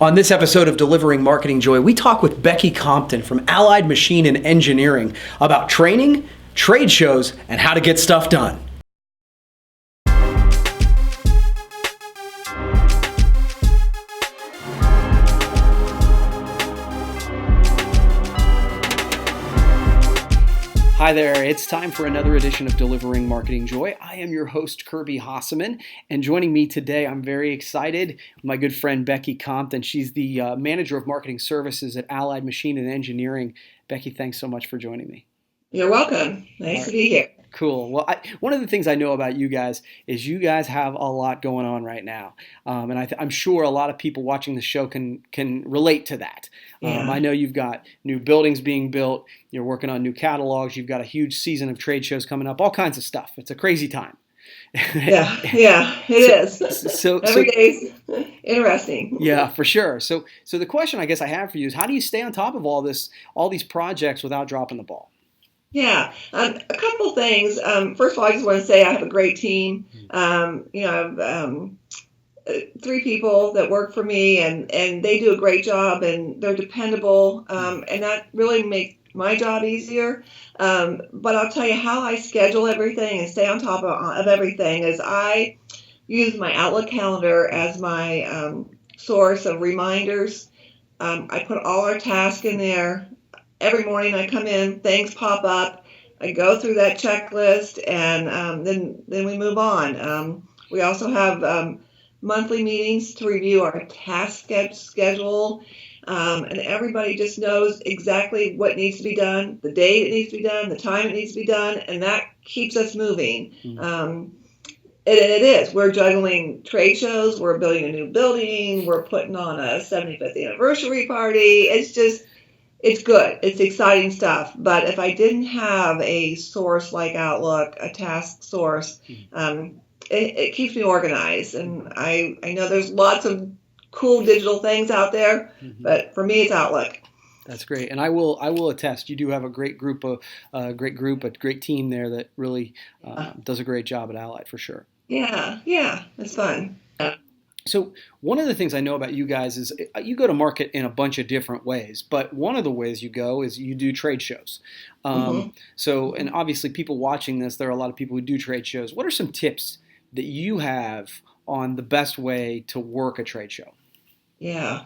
On this episode of Delivering Marketing Joy, we talk with Becky Compton from Allied Machine and Engineering about training, trade shows, and how to get stuff done. Hi there, it's time for another edition of Delivering Marketing Joy. I am your host, Kirby Hasseman, and joining me today, I'm very excited, my good friend Becky Compton. She's the Manager of Marketing Services at Allied Machine and Engineering. Becky, thanks so much for joining me. You're welcome. Nice to be here. Cool. Well, one of the things I know about you guys is you guys have a lot going on right now, and I'm sure a lot of people watching the show can relate to that. Yeah. I know you've got new buildings being built, you're working on new catalogs, you've got a huge season of trade shows coming up, all kinds of stuff. It's a crazy time. Yeah, it is. So Every day's interesting. Yeah, for sure. So the question I guess I have for you is, how do you stay on top of all these projects without dropping the ball? Yeah, a couple things. First of all, I just want to say I have a great team. I have 3 people that work for me, and they do a great job, and they're dependable, and that really makes my job easier. But I'll tell you how I schedule everything and stay on top of everything is I use my Outlook calendar as my source of reminders. I put all our tasks in there. Every morning I come in, things pop up. I go through that checklist, and then we move on. We also have monthly meetings to review our task schedule, and everybody just knows exactly what needs to be done, the date it needs to be done, the time it needs to be done, and that keeps us moving. It is. We're juggling trade shows. We're building a new building. We're putting on a 75th anniversary party. It's good. It's exciting stuff. But if I didn't have a source like Outlook, a task source, it keeps me organized. And I know there's lots of cool digital things out there, but for me, it's Outlook. That's great, and I will attest. You do have a great group, a great team there that really does a great job at Allied for sure. Yeah, it's fun. So one of the things I know about you guys is you go to market in a bunch of different ways, but one of the ways you go is you do trade shows. So, and obviously people watching this, there are a lot of people who do trade shows. What are some tips that you have on the best way to work a trade show? Yeah.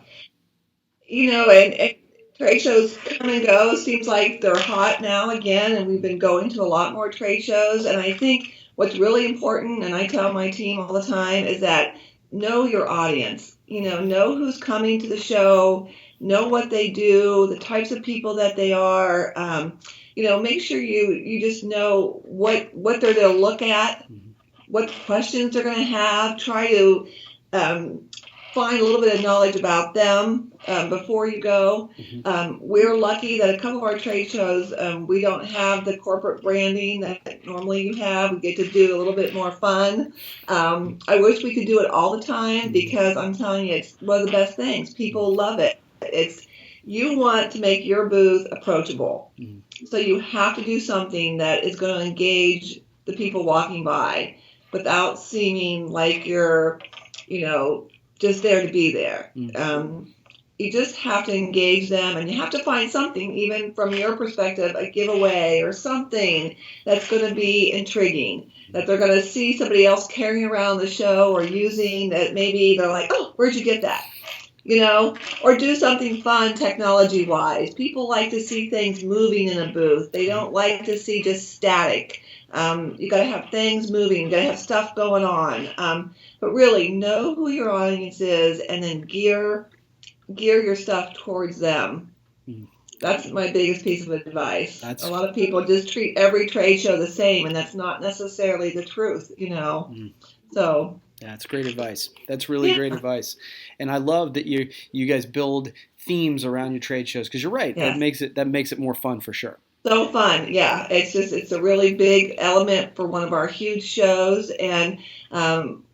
And trade shows come and go. Seems like they're hot now again, and we've been going to a lot more trade shows. And I think what's really important, and I tell my team all the time, is that know your audience. Know who's coming to the show, know what they do, the types of people that they are. Make sure you just know what they're going to look at, what questions they're going to have. Try to find a little bit of knowledge about them before you go. We're lucky that a couple of our trade shows, we don't have the corporate branding that normally you have. We get to do a little bit more fun. I wish we could do it all the time because I'm telling you, it's one of the best things. People love it. You want to make your booth approachable. So you have to do something that is going to engage the people walking by without seeming like you're, just there to be there. You just have to engage them, and you have to find something, even from your perspective, a giveaway or something that's going to be intriguing, that they're going to see somebody else carrying around the show or using, that maybe they're like, oh, where'd you get that? Or do something fun technology-wise. People like to see things moving in a booth. They don't like to see just static. You got to have things moving. You got to have stuff going on. But really, know who your audience is, and then gear your stuff towards them. That's my biggest piece of advice. A lot of people just treat every trade show the same, and that's not necessarily the truth. So. That's great advice. That's really great advice. And I love that you guys build themes around your trade shows, because you're right. Yeah. That makes it more fun for sure. So fun. Yeah. It's a really big element for one of our huge shows, and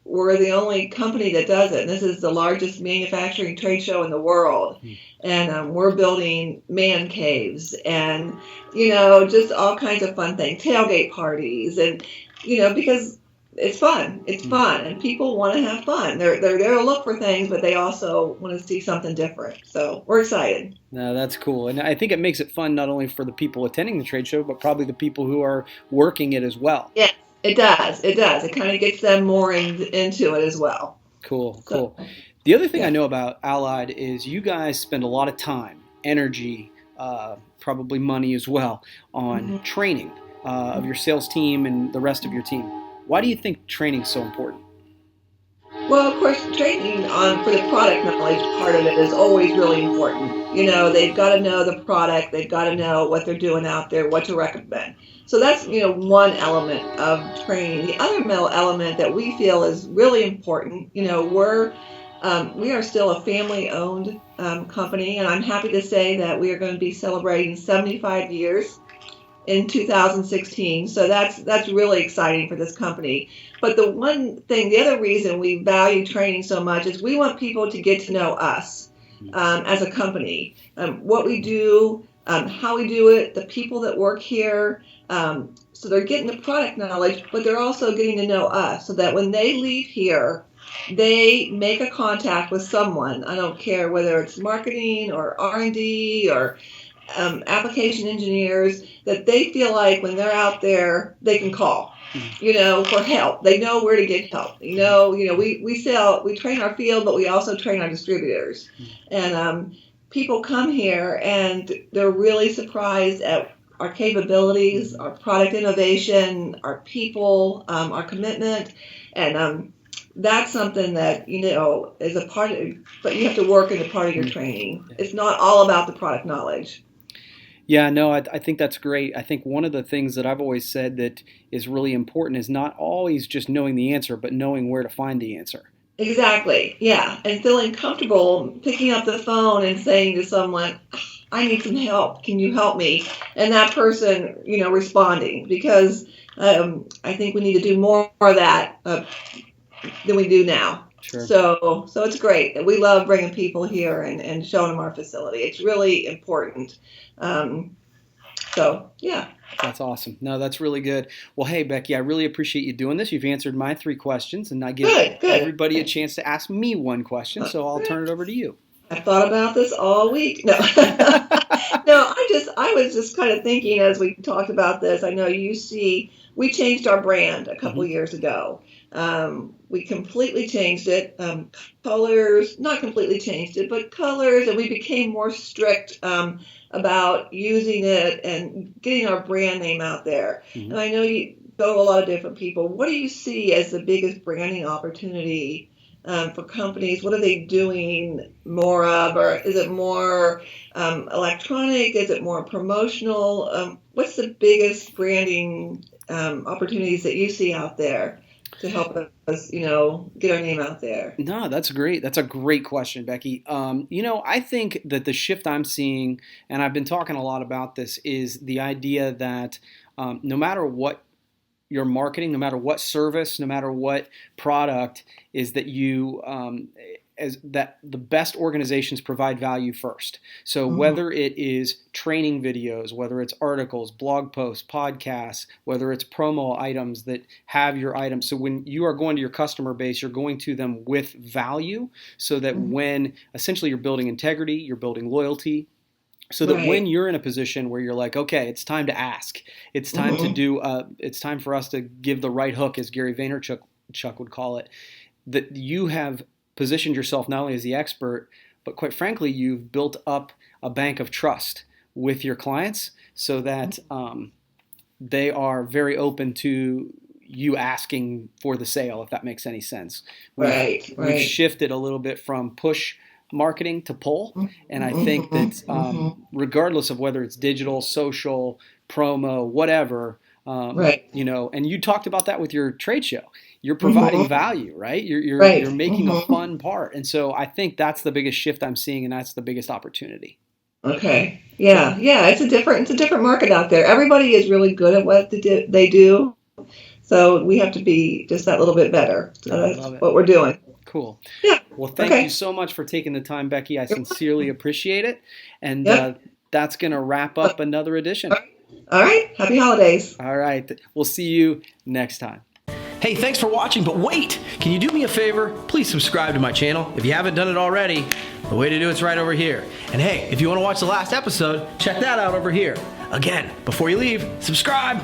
we're the only company that does it. And this is the largest manufacturing trade show in the world. And we're building man caves and, just all kinds of fun things, tailgate parties, and, because it's fun. It's fun, and people want to have fun. They're there to look for things, but they also want to see something different. So we're excited. No, that's cool. And I think it makes it fun not only for the people attending the trade show, but probably the people who are working it as well. Yes, it does. It does. It kind of gets them more into it as well. Cool, So, cool. The other thing I yeah. know about Allied is you guys spend a lot of time, energy, probably money as well, on Mhm. training of your sales team and the rest of your team. Why do you think training is so important? Well, of course, training on for the product knowledge part of it is always really important. They've got to know the product, they've got to know what they're doing out there, what to recommend. So that's, one element of training. The other element that we feel is really important, we are still a family-owned company, and I'm happy to say that we are going to be celebrating 75 years in 2016. So that's really exciting for this company. But the other reason we value training so much is we want people to get to know us as a company, what we do, how we do it, the people that work here. So they're getting the product knowledge, but they're also getting to know us so that when they leave here, they make a contact with someone. I don't care whether it's marketing or R&D or application engineers, that they feel like when they're out there, they can call, for help. They know where to get help. We train our field, but we also train our distributors. And people come here and they're really surprised at our capabilities, our product innovation, our people, our commitment. And that's something that, is a part of, but you have to work in a part of your training. It's not all about the product knowledge. Yeah, no, I think that's great. I think one of the things that I've always said that is really important is not always just knowing the answer, but knowing where to find the answer. Exactly. Yeah. And feeling comfortable picking up the phone and saying to someone, I need some help. Can you help me? And that person, responding, because I think we need to do more of that than we do now. Sure. So it's great. We love bringing people here and showing them our facility. It's really important. So, yeah. That's awesome. No, that's really good. Well, hey, Becky, I really appreciate you doing this. You've answered my three questions, and I give Good. everybody a chance to ask me one question, so I'll turn it over to you. I thought about this all week. No, no, I was just kind of thinking as we talked about this. I know we changed our brand a couple Mhm. years ago. We completely changed it. Colors, not completely changed it, but colors, and we became more strict about using it and getting our brand name out there. Mhm. And I know you go to a lot of different people. What do you see as the biggest branding opportunity for companies? What are they doing more of, or is it more electronic? Is it more promotional? What's the biggest branding opportunities that you see out there to help us, get our name out there? No, that's great. That's a great question, Becky. I think that the shift I'm seeing, and I've been talking a lot about this, is the idea that no matter what your marketing, no matter what service, no matter what product, is that as that the best organizations provide value first. So Mm-hmm. whether it is training videos, whether it's articles, blog posts, podcasts, whether it's promo items that have your items. So when you are going to your customer base, you're going to them with value so that Mm-hmm. when essentially you're building integrity, you're building loyalty, so that when Right. you're in a position where you're like, okay, it's time to ask, it's time to Mm-hmm. do, it's time for us to give the right hook, as Gary Vaynerchuk would call it, that you have positioned yourself not only as the expert, but quite frankly, you've built up a bank of trust with your clients so that they are very open to you asking for the sale, if that makes any sense. Right. We've Right. shifted a little bit from push marketing to pull, and I think that Mm-hmm. Mm-hmm. regardless of whether it's digital, social, promo, whatever, Right. and you talked about that with your trade show. You're providing Mm-hmm. value, right? You're Right. making a Mm-hmm. fun part, and so I think that's the biggest shift I'm seeing, and that's the biggest opportunity. Okay. So Yeah. Yeah. It's a different market out there. Everybody is really good at what they do. So we have to be just that little bit better. So I that's love it. what we're doing. Cool. Yeah. Well, thank you Okay. so much for taking the time, Becky. I sincerely appreciate it. And Yep. that's going to wrap All up another edition. right. All right. Happy holidays. All right. We'll see you next time. Hey, thanks for watching, but wait! Can you do me a favor? Please subscribe to my channel if you haven't done it already. The way to do it's right over here. And hey, if you want to watch the last episode, check that out over here. Again, before you leave, subscribe!